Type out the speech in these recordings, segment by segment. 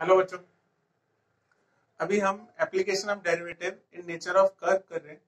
Hello बच्चों। अभी हम application of derivative in nature of curve कर रहे हैं।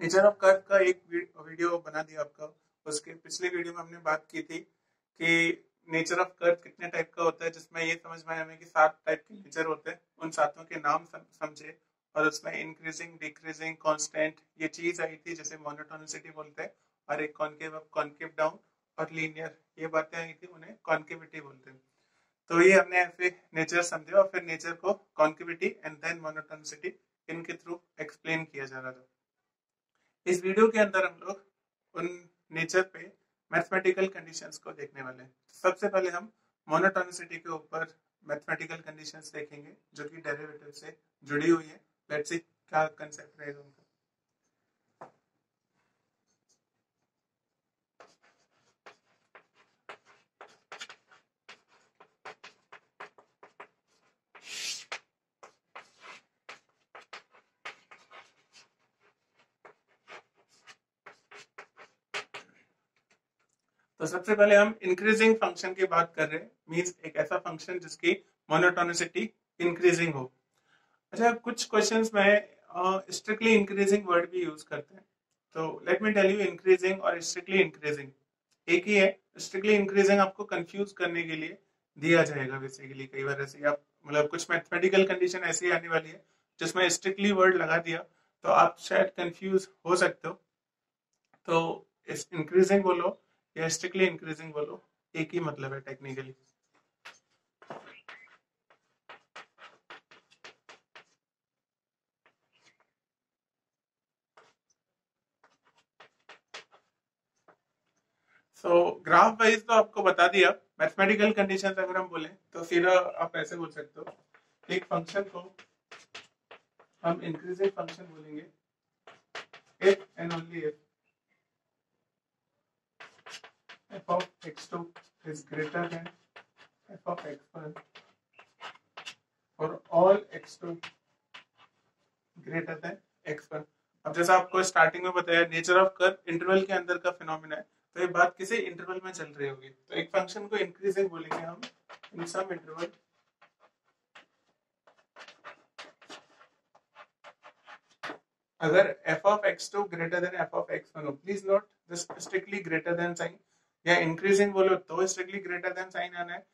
नेचर ऑफ कर्व का एक वीडियो बना दिया आपका। उसके पिछले वीडियो में हमने बात की थी कि नेचर ऑफ कर्व कितने टाइप का होता है, जिसमें ये समझ में आया हमें कि 7 टाइप के नेचर होते हैं। उन सातों के नाम समझे और उसमें इंक्रीजिंग, डिक्रीजिंग, कांस्टेंट ये चीज आई थी, जैसे मोनोटोनिसिटी बोलते हैं, और एक कॉनकेव अप, कॉनकेव डाउन और लीनियर, ये बातें आई थी, उन्हें कॉन्केविटी बोलते हैं। तो ये हमने ऐसे नेचर समझे और फिर नेचर को कॉन्केविटी एंड देन मोनोटोनिसिटी इनके थ्रू एक्सप्लेन किया जा रहा था। इस वीडियो के अंदर हम लोग उन नेचर पे मैथमेटिकल कंडीशंस को देखने वाले हैं। सबसे पहले हम मोनोटोनिसिटी के ऊपर मैथमेटिकल कंडीशंस देखेंगे जो कि डेरिवेटिव से जुड़ी हुई है। लेट्स सी क्या कंसेप्ट रहेगा उनका। तो सबसे पहले हम इंक्रीजिंग फंक्शन की बात कर रहे हैं, मींस एक ऐसा फंक्शन जिसकी मोनोटोनिसिटी इंक्रीजिंग हो। अच्छा, कुछ क्वेश्चंस में स्ट्रिक्टली इंक्रीजिंग वर्ड भी यूज करते हैं। तो let me tell you, increasing और स्ट्रिक्टली इंक्रीजिंग एक ही है। स्ट्रिक्टली इंक्रीजिंग आपको कंफ्यूज करने के लिए दिया जाएगा बेसिकली। कई बार ऐसे आप मतलब कुछ मैथमेटिकल कंडीशन ऐसी आने वाली है जिसमें स्ट्रिक्टली वर्ड लगा दिया तो आप शायद कंफ्यूज हो सकते हो। तो इस इंक्रीजिंग बोलो या स्ट्रिक्टली इंक्रीजिंग बोलो, एक ही मतलब है टेक्निकली। सो ग्राफ वाइज तो आपको बता दिया। मैथमेटिकल कंडीशन अगर हम बोले तो सीधा आप ऐसे बोल सकते हो, एक फंक्शन को हम इंक्रीजिंग फंक्शन बोलेंगे if and only if f of x2 is greater than f of x1 for all x2 greater than x1। अब जैसा आपको स्टार्टिंग में बताया, नेचर ऑफ कर्व इंटरवल के अंदर का फिनोमिना है, तो ये बात किसी इंटरवल में चल रही होगी। तो एक फंक्शन को इंक्रीजिंग बोलेंगे हम इन सम इंटरवल अगर f of x2 greater than f of x1 हो। Please note this strictly greater than sign, या इंक्रीजिंग बोलो तो स्ट्रिक्टली ग्रेटर देन साइन आना है,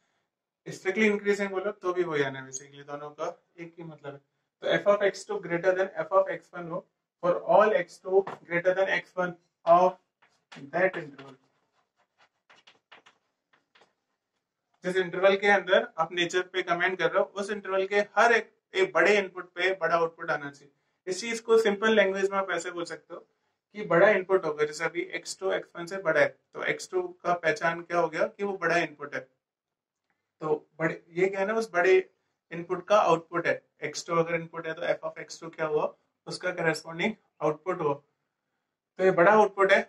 स्ट्रिक्टली इंक्रीजिंग बोलो तो भी वही आना है। बेसिकली दोनों का एक ही मतलब है। तो f of x2 greater than f of x1 हो for all x2 greater then x1 of that interval. जिस इंटरवल के अंदर आप नेचर पे कमेंट कर रहे हो, उस इंटरवल के हर एक बड़े इनपुट पे बड़ा आउटपुट आना चाहिए। इस चीज को सिंपल लैंग्वेज में आप ऐसे बोल सकते हो कि बड़ा इनपुट होगा। जैसे अभी x2 x1 से बड़ा है, तो x2 का पहचान क्या हो गया कि वो बड़ा इनपुट है। तो बड़े ये क्या है ना, उस बड़े इनपुट का आउटपुट है। x2 अगर इनपुट है तो f of x2 क्या हुआ, उसका करस्पॉन्डिंग आउटपुट हुआ। तो ये बड़ा आउटपुट है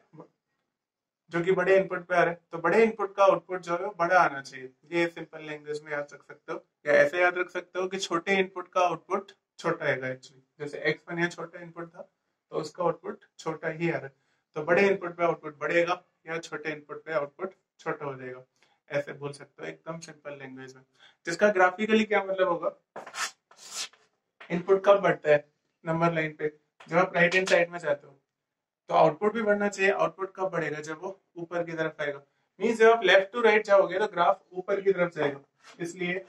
जो कि बड़े इनपुट पे आ रहा है, तो बड़े इनपुट का आउटपुट जो है बड़ा आना चाहिए। ये सिंपल लैंग्वेज में याद रख सकते हो, या ऐसे याद रख सकते हो कि छोटे इनपुट का आउटपुट छोटा आएगा। एक्चुअली जैसे x1 यहाँ छोटा इनपुट था तो उसका आउटपुट छोटा ही आ रहा है, तो बड़े इनपुट पे आउटपुट बढ़ेगा या छोटे इनपुट पे आउटपुट छोटा हो जाएगा। ऐसे बोल सकते हो एकदम सिंपल लैंग्वेज में। जिसका ग्राफिकली क्या मतलब होगा, इनपुट कब बढ़ता है नंबर लाइन पे, जब आप राइट हैंड साइड में जाते हो तो आउटपुट भी बढ़ना चाहिए। आउटपुट कब बढ़ेगा, जब वो ऊपर की तरफ आएगा। मींस जब आप लेफ्ट टू राइट जाओगे तो ग्राफ ऊपर की तरफ जाएगा, इसलिए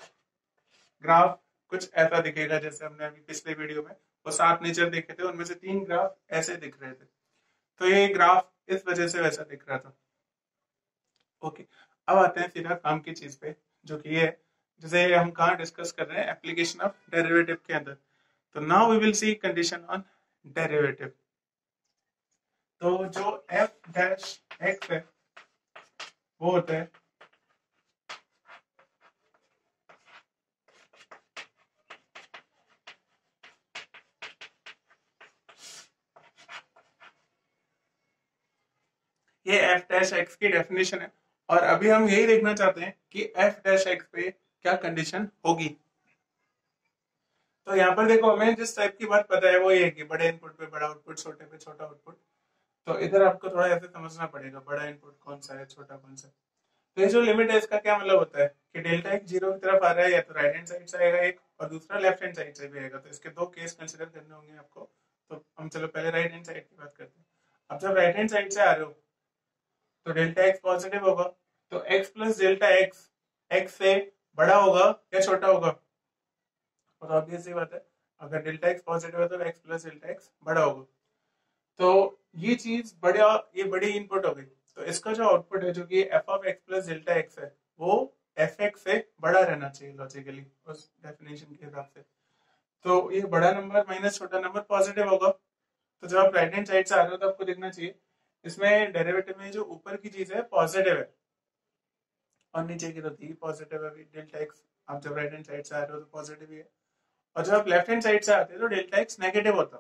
ग्राफ कुछ ऐसा दिखेगा। जैसे हमने अभी पिछले वीडियो में वो 7 नेचर देखे थे, उनमें से 3 ग्राफ ऐसे दिख रहे थे, तो ये ग्राफ इस वजह से वैसा दिख रहा था। ओके, अब आते हैं सीधा काम की चीज पे, जो कि ये है जैसे हम कहाँ डिस्कस कर रहे हैं, एप्लीकेशन ऑफ डेरिवेटिव के अंदर। तो now we will see condition on derivative. तो जो एफ डैश एक्स है वो होता है ये एफ डैश एक्स की डेफिनेशन है। और अभी हम यही देखना चाहते हैं कि एफ डैश एक्स पे क्या कंडीशन होगी। तो यहाँ पर देखो, हमें जिस टाइप की बात पता है वो ये है कि बड़े इनपुट पे बड़ा आउटपुट, छोटे पे छोटा आउटपुट। तो इधर आपको थोड़ा ऐसे समझना पड़ेगा बड़ा इनपुट कौन सा है, छोटा कौन सा है। तो ये जो लिमिट है इसका क्या मतलब होता है कि डेल्टा एक्स जीरो की तरफ आ रहा है, या तो राइट हैंड साइड से आएगा एक, और दूसरा लेफ्ट हैंड साइड से भी आएगा। तो इसके दो केस कंसिडर करने होंगे आपको। तो हम चलो पहले राइट हैंड साइड की बात करते हैं। अब जब राइट हैंड साइड से आ रहे हो तो डेल्टा एक्स पॉजिटिव होगा, तो x plus delta x x से बड़ा होगा या छोटा होगा? और ऑब्वियस सी बात है, अगर डेल्टा एक्स पॉजिटिव है तो एक्स प्लस डेल्टा एक्स बड़ा होगा। तो ये चीज बड़ा, ये बड़ी इनपुट हो गई। तो इसका जो आउटपुट है जो कि F of x plus delta x है, वो एफ एक्स से बड़ा रहना चाहिए लॉजिकली उस डेफिनेशन के हिसाब से। तो ये बड़ा नंबर माइनस छोटा नंबर पॉजिटिव होगा। तो जब आप राइट हैंड साइड से आ रहे हो तो आपको देखना चाहिए इसमें डेरिवेटिव में जो ऊपर की चीज है पॉजिटिव है, और नीचे की तो थी पॉजिटिव है डेल्टा एक्स। आप जब राइट हैंड साइड से आ रहे हो तो पॉजिटिव ही है, और जब आप लेफ्ट हैंड साइड से आते हो तो डेल्टा एक्स नेगेटिव होता,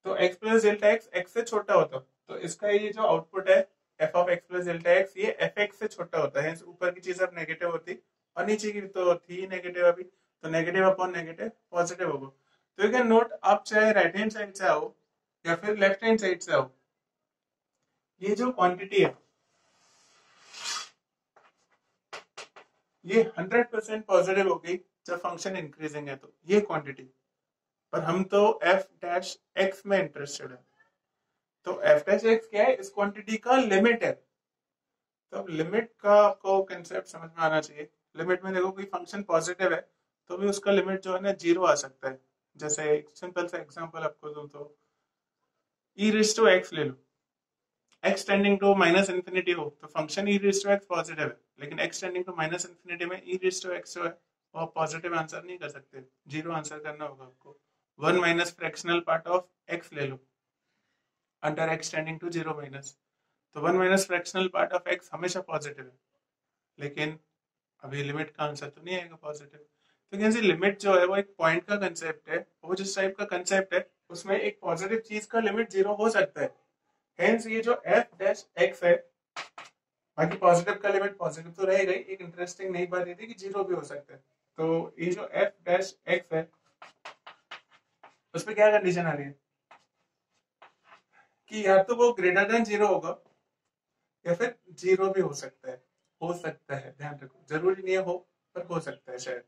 तो x plus delta x x से छोटा होता। तो इसका ये जो आउटपुट है F of x plus delta x, ये एफ एक्स से छोटा होता है। ऊपर की चीज अब नेगेटिव होती और नीचे की तो थी नेगेटिव अभी, तो नेगेटिव अपॉन नेगेटिव पॉजिटिव होगा। तो यू कैन नोट, आप चाहे राइट हैंड साइड से आओ या फिर लेफ्ट हैंड साइड से आओ, ये जो क्वांटिटी है ये 100% पॉजिटिव हो गई जब फंक्शन इंक्रीजिंग है। तो ये क्वांटिटी, पर हम तो एफ डैश एक्स में इंटरेस्टेड है। तो एफ डैश एक्स क्या है? इस क्वांटिटी का लिमिट है। तो अब लिमिट का आपको कंसेप्ट समझ में आना चाहिए। लिमिट में देखो कोई फंक्शन पॉजिटिव है तो भी उसका लिमिट जो है ना जीरो आ सकता है। जैसे एक सिंपल सा एग्जांपल आपको दूं तो ई रेज़ टू एक्स ले लो, x tending to minus infinity हो तो function e raise to x positive है, लेकिन x tending to minus infinity में ई रेज़ टू एक्स जो है वो आप पॉजिटिव आंसर नहीं कर सकते, जीरो आंसर करना होगा आपको। One minus fractional part of x ले लो under x tending to zero minus, तो one minus fractional part of x हमेशा पॉजिटिव है, लेकिन अभी लिमिट का आंसर तो नहीं आएगा पॉजिटिव। तो कैसे लिमिट जो है वो एक पॉइंट का कंसेप्ट है, वो जिस टाइप का कंसेप्ट है उसमें एक पॉजिटिव चीज का लिमिट जीरो हो सकता है। हेंस ये जो एफ डैश एक्स है, बाकी पॉजिटिव का लिमिट पॉजिटिव तो रहेगा ही, एक इंटरेस्टिंग नई बात ये थी कि जीरो भी हो सकता है। तो ये जो एफ डैश एक्स है उस पर क्या कंडीशन आ रही है कि या तो वो ग्रेटर देन जीरो होगा या फिर जीरो भी हो सकता है। हो सकता है, ध्यान रखो, जरूरी नहीं है हो, पर हो सकता है शायद।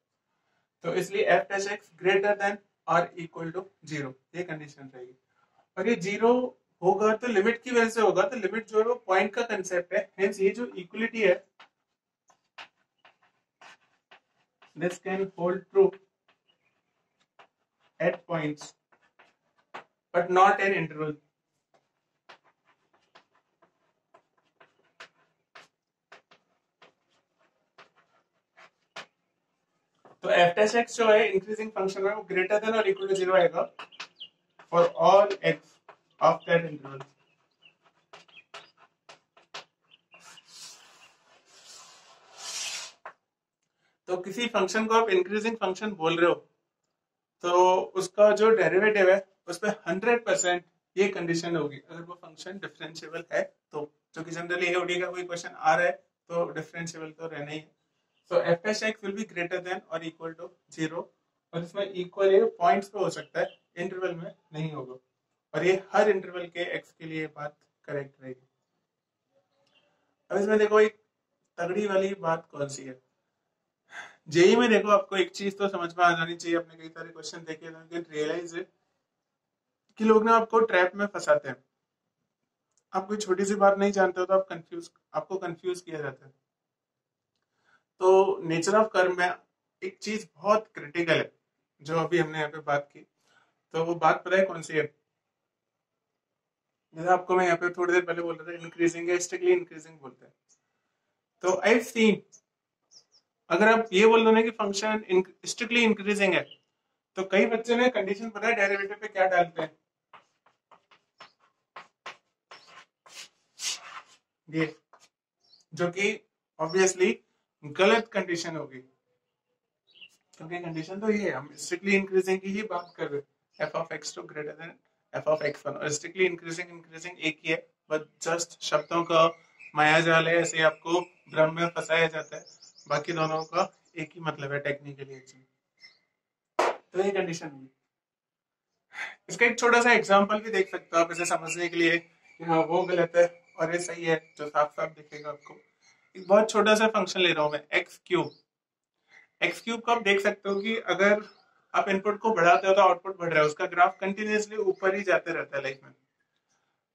तो इसलिए F dash x greater than और इक्वल टू जीरो, ये कंडीशन रहेगी। और ये जीरो होगा तो लिमिट की वजह से होगा, तो लिमिट जो है वो पॉइंट का कंसेप्ट है। हेंस ये जो इक्वलिटी है this can hold true eight points but not an interval. तो एफ डैश एक्स जो है इंक्रीजिंग फंक्शन में वो ग्रेटर देन और इक्वल टू जीरो आएगा for all x of that interval. तो किसी फंक्शन को आप इंक्रीजिंग फंक्शन बोल रहे हो तो उसका जो डेरिवेटिव है उस पर 100% ये कंडीशन होगी अगर वो फंक्शन डिफरेंशिएबल है तो, जो कि जनरली एओडी का कोई क्वेश्चन आ रहा है तो डिफरेंशिएबल तो रहना ही है। तो F dash x will be greater than और इक्वल टू जीरो, और इसमें इक्वल ये पॉइंट्स पे हो सकता है, इंटरवल में नहीं होगा। और ये हर इंटरवल के एक्स के लिए बात करेक्ट रहेगी। अब इसमें देखो एक तगड़ी वाली बात कौन सी है, जेई में देखो आपको एक चीज तो समझ में आ जानी चाहिए, आपने कई सारे क्वेश्चन देखे तो रियलाइज है कि लोग ना आपको ट्रैप में फंसाते हैं। आप कोई छोटी सी बात नहीं जानते हो तो आपको कंफ्यूज किया जाता है। तो नेचर ऑफ कर्व में एक चीज बहुत क्रिटिकल है जो अभी हमने यहाँ पे बात की, तो वो बात पता है कौन सी है? जैसे आपको मैं यहाँ पे थोड़ी देर पहले बोल रहा था इंक्रीजिंग है, स्ट्रिक्टली इंक्रीजिंग बोलते हैं। तो आई सीन, अगर आप ये बोल दो ना कि फंक्शन स्ट्रिक्टली इंक्रीजिंग है, तो कई बच्चे ने कंडीशन पता है डेरिवेटिव पे क्या डालते हैं? ये जो कि ऑब्वियसली गलत कंडीशन होगी, क्योंकि कंडीशन तो ये है, हम स्ट्रिक्टली इंक्रीजिंग की ही बात कर रहे हैं, F of X two greater than F of X one, और स्ट्रिक्टली इंक्रीजिंग एक ही है, बस जस्ट शब्दों का माया जाल है, ऐसे आपको भ्रम में फंसाया जाता है। बाकी दोनों का एक ही मतलब है टेक्निकली एक्चुअली। तो ये कंडीशन होगी। इसका एक छोटा सा एग्जांपल भी देख सकते हो आप इसे समझने के लिए कि हाँ वो गलत है और ये सही है, जो साफ साफ दिखेगा आपको। एक बहुत छोटा सा फंक्शन ले रहा हूं मैं एक्स क्यूब। एक्स क्यूब को आप देख सकते हो कि अगर आप इनपुट को बढ़ाते हो तो आउटपुट बढ़ रहा है, उसका ग्राफ कंटिन्यूसली ऊपर ही जाते रहता है लाइफ में।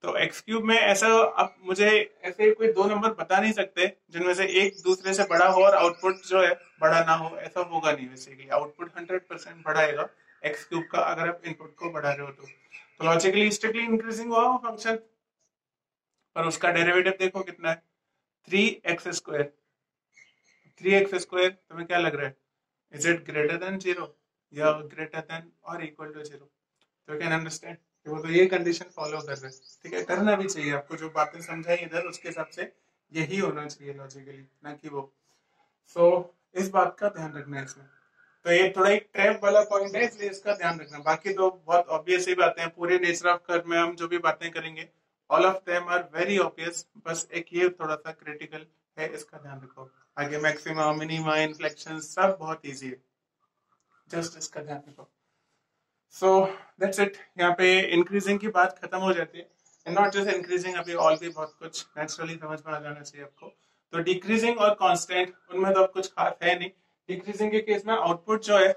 तो एक्स क्यूब में ऐसा आप मुझे ऐसे कोई दो नंबर बता नहीं सकते जिनमें से एक दूसरे से बड़ा हो और आउटपुट जो है बड़ा ना हो, ऐसा होगा नहीं। बेसिकली आउटपुट 100% बढ़ाएगा एक्स क्यूब का अगर आप इनपुट को बढ़ा रहे हो तो लॉजिकली स्ट्रिक्टली इंक्रीजिंग हुआ वो फंक्शन, पर उसका डेरिवेटिव देखो कितना है, 3x²। 3x² तुम्हें क्या लग रहा है, इज इट ग्रेटर देन 0 या ग्रेटर देन और इक्वल टू 0? तो यू कैन अंडरस्टैंड कि वो तो ये कंडीशन फॉलो कर रहे हैं। ठीक है, करना भी चाहिए आपको, जो बातें समझाई इधर उसके हिसाब से यही होना चाहिए लॉजिकली, ना कि वो। सो इस बात का ध्यान रखना है इसमें। तो ये थोड़ा एक ट्रैप वाला पॉइंट है, इसलिए इसका ध्यान रखना। बाकी तो बहुत ऑब्वियस ही बातें हैं, पूरे नेचर ऑफ कर्व में हम जो भी बातें करेंगे all of them are very obvious, बस एक ये थोड़ा सा क्रिटिकल है, इसका ध्यान रखो। आगे मैक्सिमा, मिनिमा, इन्फ्लेक्शन सब बहुत इजी है, जस्ट इसका ध्यान रखो। So that's it. यहाँ पे इंक्रीजिंग की बात खत्म हो जाती है, एंड नॉट जस्ट इंक्रीजिंग, अभी ऑल भी बहुत कुछ नेचुरली समझ में आ जाना चाहिए आपको। तो डिक्रीजिंग और कांस्टेंट, उनमें तो अब कुछ खास है नहीं। डिक्रीजिंग के केस में आउटपुट जो है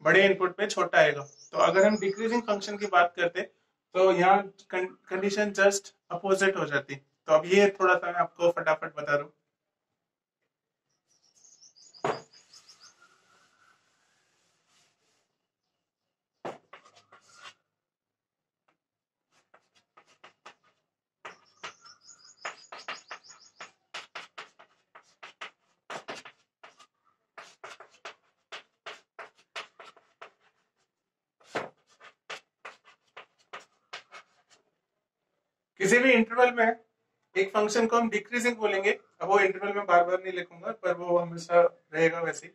बड़े इनपुट पे छोटा आएगा। तो अगर हम डिक्रीजिंग फंक्शन की बात करते तो यहाँ कंडीशन जस्ट अपोजिट हो जाती। तो अब ये थोड़ा सा मैं आपको फटाफट बता दूं। किसी भी इंटरवल में एक फंक्शन को हम डिक्रीजिंग बोलेंगे। अब वो इंटरवल में बार बार नहीं लिखूंगा, पर वो हमेशा रहेगा वैसे ही।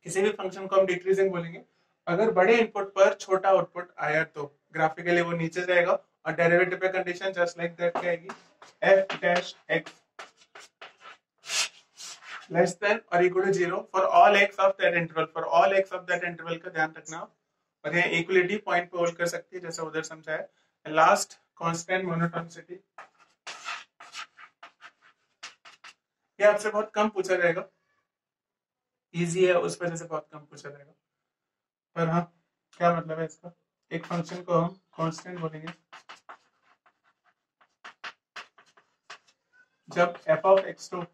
किसी भी फंक्शन को हम डिक्रीजिंग बोलेंगे अगर बड़े इनपुट पर छोटा आउटपुट आया तो ग्राफिकली वो नीचे जाएगा, और डेरिवेटिव पे कंडीशन जस्ट लाइक दैट क्या आएगी, f dash x less than और equal to 0 for all x of that interval. For all x of that interval का ध्यान रखना। और यहाँ इक्वलिटी पॉइंट पे होल्ड कर सकती है जैसा उधर समझाया। लास्ट कांस्टेंट मोनोटोनिसिटी, ये आपसे बहुत कम पूछा जाएगा, इजी है उस वजह से बहुत कम पूछा जाएगा। पर हाँ, क्या मतलब है इसका, एक फंक्शन को हम कांस्टेंट बोलेंगे जब f ऑफ x2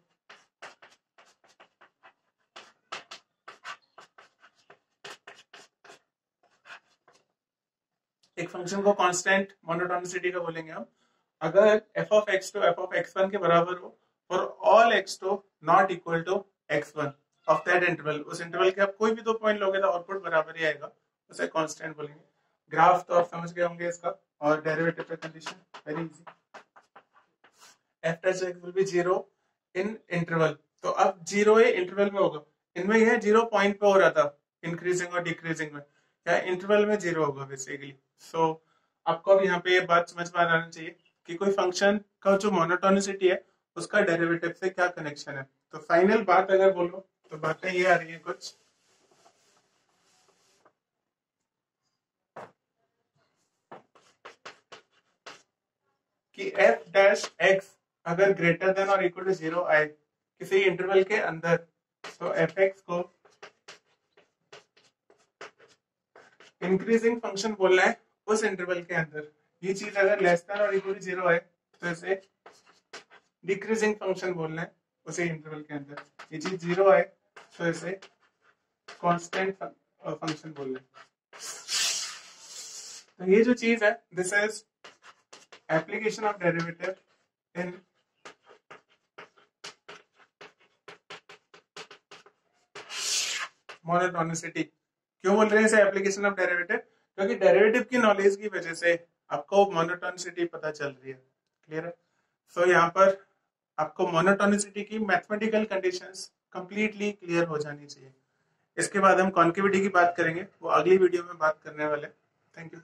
एक फंक्शन को कांस्टेंट मोनोटोनिसिटी का बोलेंगे हम अगर f of x2 f of x1 के बराबर हो for all x2 not equal to x1 of that interval. उस इंटरवल के आप कोई भी दो पॉइंट लोगे तो आउटपुट बराबर ही आएगा, उसे कांस्टेंट बोलेंगे। ग्राफ तो आप समझ गए होंगे इसका, और डेरिवेटिव पे condition very easy, f dash x will be 0 in interval. तो अब 0 ये इंटरवल में होगा, इनमें यह 0 पॉइंट पे हो रहा था इंक्रीजिंग और डिक्रीजिंग में, या इंटरवल में 0 होगा बेसिकली। सो आपको अब यहाँ पे ये बात समझ में आ जाना चाहिए कि कोई फंक्शन का जो मोनोटोनिसिटी है उसका डेरिवेटिव से क्या कनेक्शन है। तो फाइनल बात अगर बोलो तो बातें ये आ रही है कुछ कि f डैश x अगर ग्रेटर देन और इक्वल टू 0 आए किसी इंटरवल के अंदर, तो fx को इंक्रीजिंग फंक्शन बोलना है उस इंटरवल के अंदर। ये चीज अगर लेस देन और इक्वल टू 0 आए तो इसे डिक्रीजिंग फंक्शन बोलना है उसी इंटरवल के अंदर। ये चीज 0 आए तो इसे कांस्टेंट फंक्शन बोलना है। तो ये जो चीज है, this is application of derivative in monotonicity. क्यों बोल रहे हैं इसे एप्लीकेशन ऑफ डेरिवेटिव? क्योंकि डेरिवेटिव की नॉलेज की वजह से आपको मोनोटोनिसिटी पता चल रही है। क्लियर है? सो यहाँ पर आपको मोनोटोनिसिटी की मैथमेटिकल कंडीशंस कंप्लीटली क्लियर हो जानी चाहिए। इसके बाद हम कॉन्केविटी की बात करेंगे, वो अगली वीडियो में बात करने वाले। Thank you.